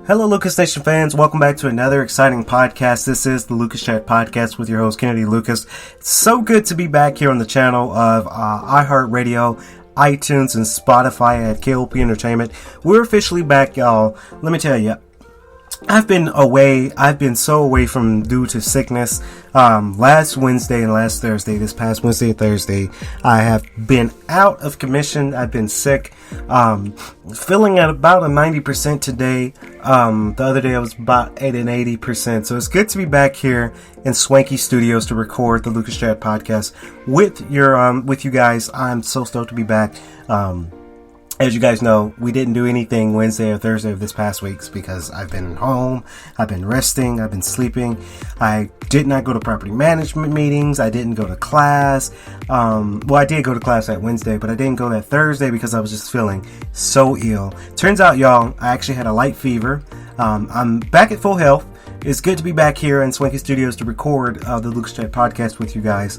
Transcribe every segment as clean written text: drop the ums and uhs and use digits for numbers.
Hello, Lucas Nation fans. Welcome back to another exciting podcast. This is the Lucas Chat Podcast with your host, Kennedy Lucas. It's so good to be back here on the channel of iHeart Radio, iTunes, and Spotify at K.L.P. Entertainment. We're officially back, y'all. Let me tell you, I've been away. I've been so away from due to sickness. Last Wednesday and last Thursday, this past Wednesday and Thursday, I have been out of commission. I've been sick. Feeling at about a 90% today. The other day I was about at an 80%. So it's good to be back here in Swanky Studios to record the Lucas Chat Podcast with you guys. I'm so stoked to be back. As you guys know, we didn't do anything Wednesday or Thursday of this past weeks because I've been home, I've been resting, I've been sleeping. I did not go to property management meetings. I didn't go to class. I did go to class that Wednesday, but I didn't go that Thursday because I was just feeling so ill. Turns out, y'all, I actually had a light fever. I'm back at full health. It's good to be back here in Swanky Studios to record the Lucas Chat Podcast with you guys.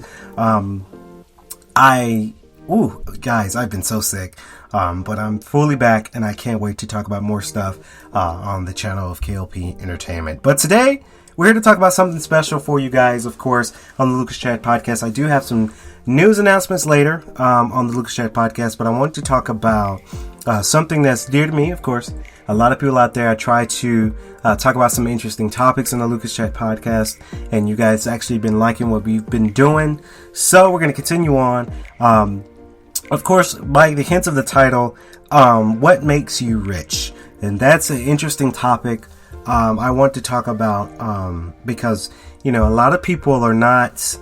Guys, I've been so sick. But I'm fully back, and I can't wait to talk about more stuff on the channel of K.L.P. Entertainment. But today, we're here to talk about something special for you guys, of course, on the Lucas Chat Podcast. I do have some news announcements later on the Lucas Chat Podcast, but I want to talk about something that's dear to me, of course. A lot of people out there, I try to talk about some interesting topics on the Lucas Chat Podcast, and you guys actually been liking what we've been doing. So we're going to continue on. Of course, by the hints of the title, what makes you rich? And that's an interesting topic I want to talk about because, a lot of people are not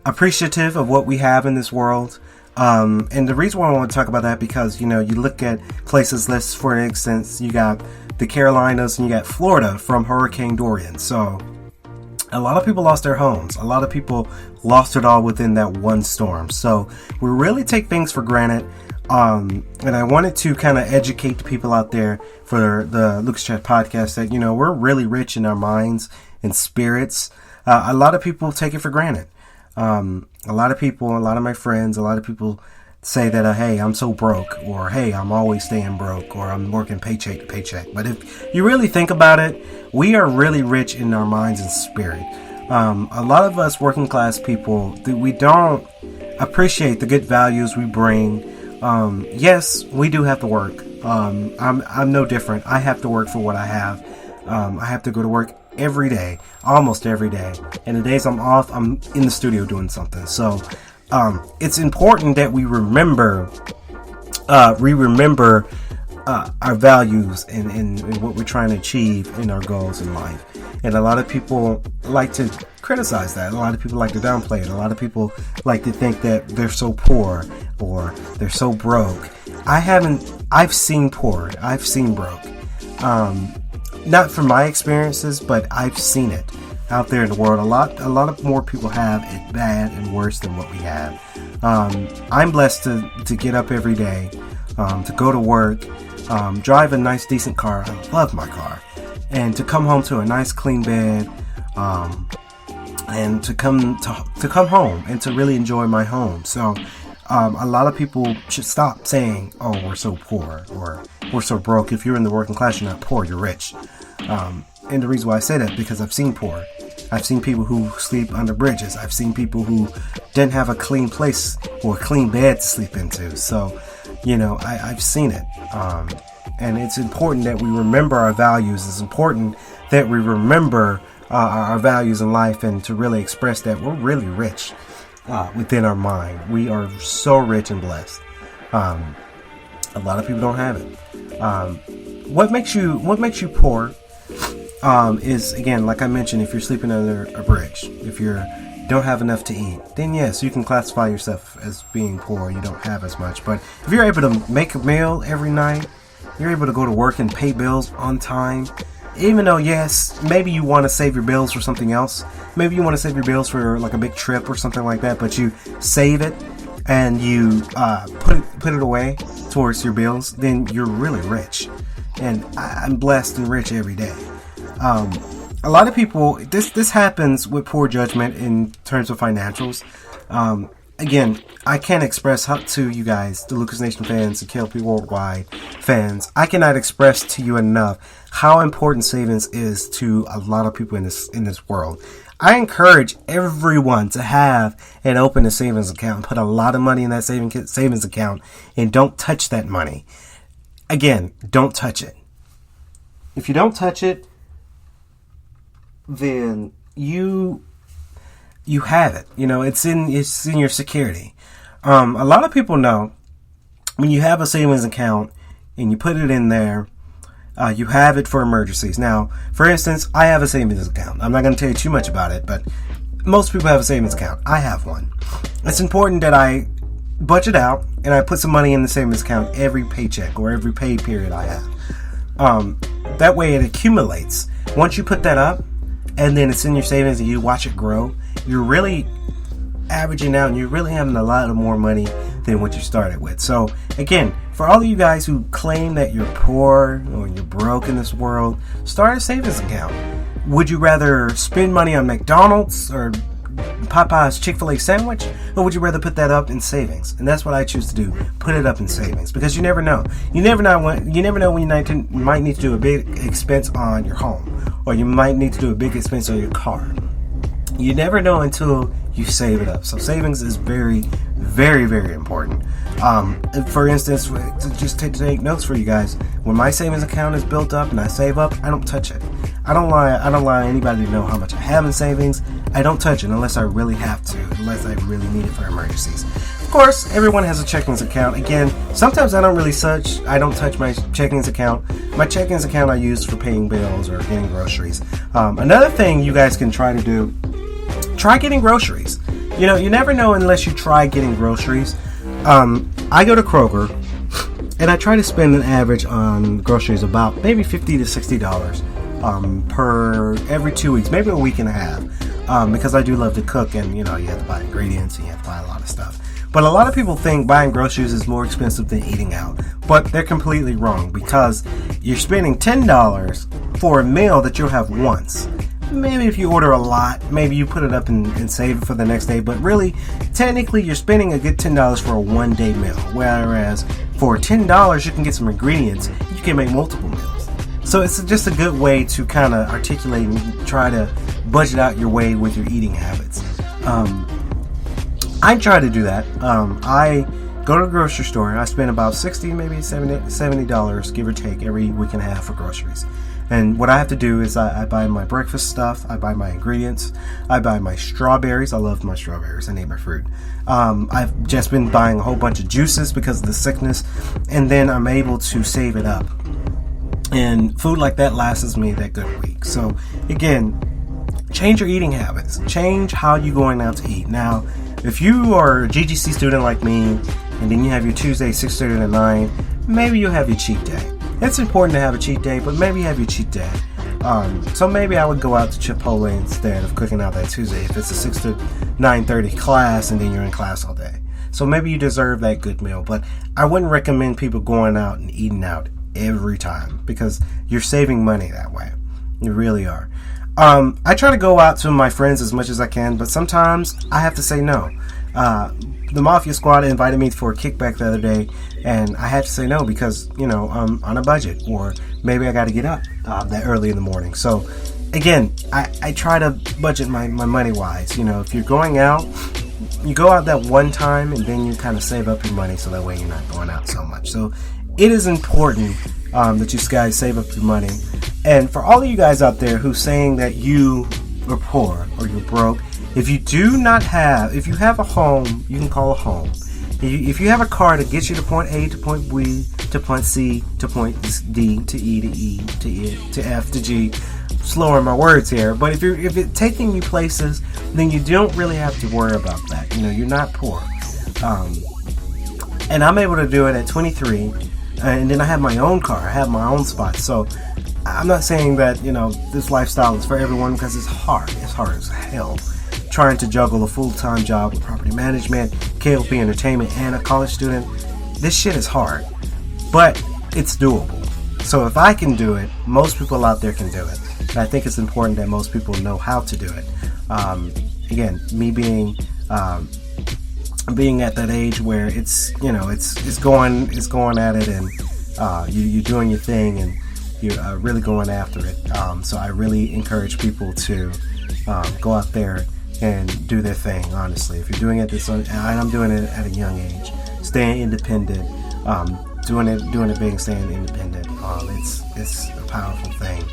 appreciative of what we have in this world. And the reason why I want to talk about that because, you look at places, for instance, you got the Carolinas and you got Florida from Hurricane Dorian. So a lot of people lost their homes. A lot of people lost it all within that one storm. So we really take things for granted. And I wanted to kind of educate the people out there for the Lucas Chat Podcast that, we're really rich in our minds and spirits. A lot of people take it for granted. A lot of my friends, a lot of people say that, hey, I'm so broke, or hey, I'm always staying broke, or I'm working paycheck to paycheck. But if you really think about it, we are really rich in our minds and spirit. A lot of us working class people, we don't appreciate the good values we bring. Yes, we do have to work. I'm no different. I have to work for what I have. I have to go to work every day, almost every day. And the days I'm off, I'm in the studio doing something. So it's important that we remember our values and what we're trying to achieve in our goals in life. And a lot of people like to criticize that. A lot of people like to downplay it. A lot of people like to think that they're so poor or they're so broke. I've seen poor. I've seen broke. Not from my experiences, but I've seen it out there in the world. A lot of more people have it bad and worse than what we have. I'm blessed to get up every day, to go to work, drive a nice decent car. I love my car. And to come home to a nice clean bed, and to come home and to really enjoy my home. So a lot of people should stop saying, oh, we're so poor or we're so broke. If you're in the working class, you're not poor, you're rich. And the reason why I say that, because I've seen poor. I've seen people who sleep under bridges. I've seen people who didn't have a clean place or a clean bed to sleep into. So, I've seen it. And it's important that we remember our values. It's important that we remember our values in life and to really express that we're really rich within our mind. We are so rich and blessed. A lot of people don't have it. What makes you poor is, again, like I mentioned, if you're sleeping under a bridge, if you don't have enough to eat, then yes, you can classify yourself as being poor. You don't have as much. But if you're able to make a meal every night, you're able to go to work and pay bills on time, even though, yes, maybe you want to save your bills for something else. Maybe you want to save your bills for like a big trip or something like that, but you save it and you put it away towards your bills, then you're really rich. And I'm blessed and rich every day. A lot of people, this happens with poor judgment in terms of financials. Again, I can't express to you guys, the Lucas Nation fans, the K.L.P. Worldwide fans, I cannot express to you enough how important savings is to a lot of people in this world. I encourage everyone to have and open a savings account, put a lot of money in that savings account, and don't touch that money. Again, don't touch it. If you don't touch it, then you have it. It's in your security. A lot of people know when you have a savings account and you put it in there, you have it for emergencies. Now, for instance, I have a savings account. I'm not going to tell you too much about it, but most people have a savings account. I have one. It's important that I budget out and I put some money in the savings account every paycheck or every pay period I have. That way it accumulates. Once you put that up and then it's in your savings and you watch it grow, you're really averaging out and you're really having a lot of more money than what you started with. So again, for all of you guys who claim that you're poor or you're broke in this world, start a savings account. Would you rather spend money on McDonald's or Popeye's Chick-fil-A sandwich, or would you rather put that up in savings? And that's what I choose to do. Put it up in savings, because you never know. You never know when you might need to do a big expense on your home, or you might need to do a big expense on your car. You never know until you save it up. So savings is very, very, very important. For instance, just to take notes for you guys, when my savings account is built up and I save up, I don't touch it. I don't lie anybody to know how much I have in savings. I don't touch it unless I really have to, unless I really need it for emergencies. Of course, everyone has a checkings account. Again, sometimes I don't touch my checkings account. My checkings account I use for paying bills or getting groceries. Another thing you guys can try to do, try getting groceries. You never know unless you try getting groceries. I go to Kroger and I try to spend an average on groceries about maybe $50 to $60 per every 2 weeks, maybe a week and a half, because I do love to cook, and you have to buy ingredients and you have to buy a lot of stuff. But a lot of people think buying groceries is more expensive than eating out, but they're completely wrong, because you're spending $10 for a meal that you'll have once. Maybe if you order a lot, maybe you put it up and save it for the next day. But really, technically, you're spending a good $10 for a one-day meal. Whereas for $10, you can get some ingredients. You can make multiple meals. So it's just a good way to kind of articulate and try to budget out your way with your eating habits. I try to do that. I go to the grocery store and I spend about $60, maybe $70, give or take, every week and a half for groceries. And what I have to do is I buy my breakfast stuff, I buy my ingredients, I buy my strawberries. I love my strawberries. I need my fruit. I've just been buying a whole bunch of juices because of the sickness, and then I'm able to save it up. And food like that lasts me that good week. So again, change your eating habits. Change how you're going out to eat. Now, if you are a GGC student like me, and then you have your Tuesday 6:30 to 9, maybe you'll have your cheat day. It's important to have a cheat day, but maybe have your cheat day. So maybe I would go out to Chipotle instead of cooking out that Tuesday if it's a 6 to 9:30 class and then you're in class all day. So maybe you deserve that good meal, but I wouldn't recommend people going out and eating out every time, because you're saving money that way. You really are. I try to go out to my friends as much as I can, but sometimes I have to say no. The Mafia Squad invited me for a kickback the other day, and I had to say no because, I'm on a budget, or maybe I got to get up that early in the morning. So, again, I try to budget my money wise. If you're going out, you go out that one time, and then you kind of save up your money so that way you're not going out so much. So, it is important that you guys save up your money. And for all of you guys out there who's saying that you are poor or you're broke, if you have a home, you can call a home. If you have a car that gets you to point A to point B to point C to point D to E to E to I to F to G, slowing my words here, but if it's taking you places, then you don't really have to worry about that. You're not poor. And I'm able to do it at 23, and then I have my own car. I have my own spot. So I'm not saying that, this lifestyle is for everyone, because it's hard. It's hard as hell. Trying to juggle a full-time job with property management, K.L.P. entertainment, and a college student. This shit is hard, but it's doable. So if I can do it, most people out there can do it. And I think it's important that most people know how to do it. Again, me being at that age where it's going at it, and you're doing your thing and you're really going after it. So I really encourage people to go out there and do their thing. Honestly, if you're doing it and I'm doing it at a young age, staying independent, doing it big, and staying independent. It's a powerful thing,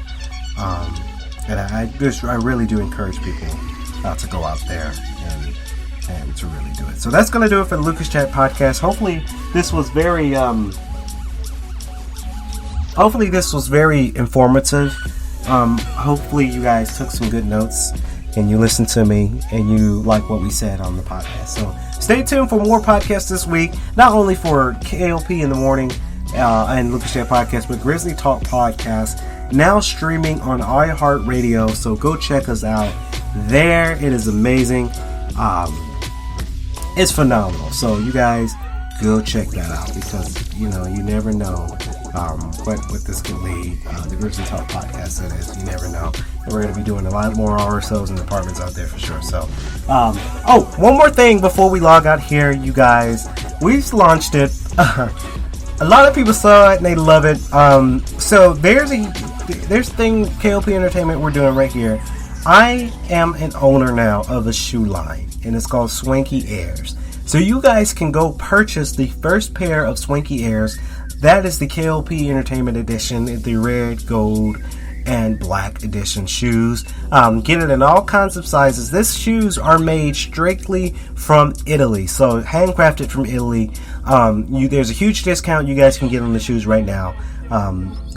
and I really do encourage people to go out there and to really do it. So that's going to do it for the Lucas Chat podcast. Hopefully this was very informative. Hopefully you guys took some good notes and you listened to me and you like what we said on the podcast. So stay tuned for more podcasts this week, not only for K.L.P. in the morning and Lucas Chat podcast, but Grizzly Talk podcast, now streaming on iHeart Radio. So go check us out there. It is amazing. It's phenomenal. So you guys go check that out, because you never know what this could lead. The Grizzly Talk podcast, that is, you never know. And we're going to be doing a lot more RSOs and departments out there for sure. So, one more thing before we log out here, you guys. We've launched it. A lot of people saw it and they love it. So there's thing K.L.P. Entertainment we're doing right here. I am an owner now of a shoe line, and it's called Swanky Airs. So you guys can go purchase the first pair of Swanky Airs. That is the K.L.P. Entertainment Edition, the red, gold, and black edition shoes. Get it in all kinds of sizes. These shoes are made strictly from Italy, so handcrafted from Italy. There's a huge discount you guys can get on the shoes right now.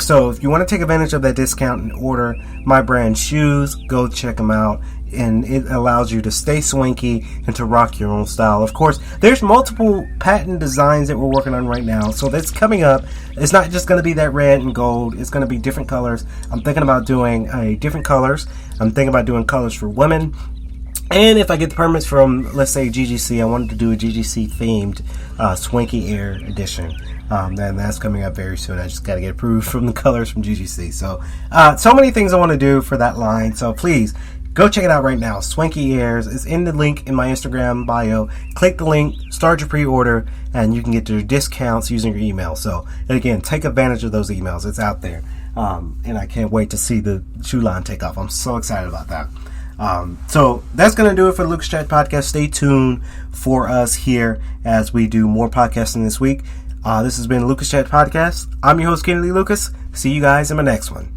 So if you want to take advantage of that discount and order my brand shoes, go check them out. And it allows you to stay swanky and to rock your own style. Of course, there's multiple patent designs that we're working on right now. So that's coming up. It's not just going to be that red and gold. It's going to be different colors. I'm thinking about doing different colors. I'm thinking about doing colors for women. And if I get the permits from, let's say, GGC, I wanted to do a GGC themed Swanky Air edition. Then that's coming up very soon. I just got to get approved from the colors from GGC. So many things I want to do for that line. So please, go check it out right now. Swanky Airs is in the link in my Instagram bio. Click the link, start your pre-order, and you can get your discounts using your email. So, again, take advantage of those emails. It's out there. And I can't wait to see the shoe line take off. I'm so excited about that. So that's going to do it for the Lucas Chat podcast. Stay tuned for us here as we do more podcasting this week. This has been Lucas Chat podcast. I'm your host, Kennedy Lucas. See you guys in my next one.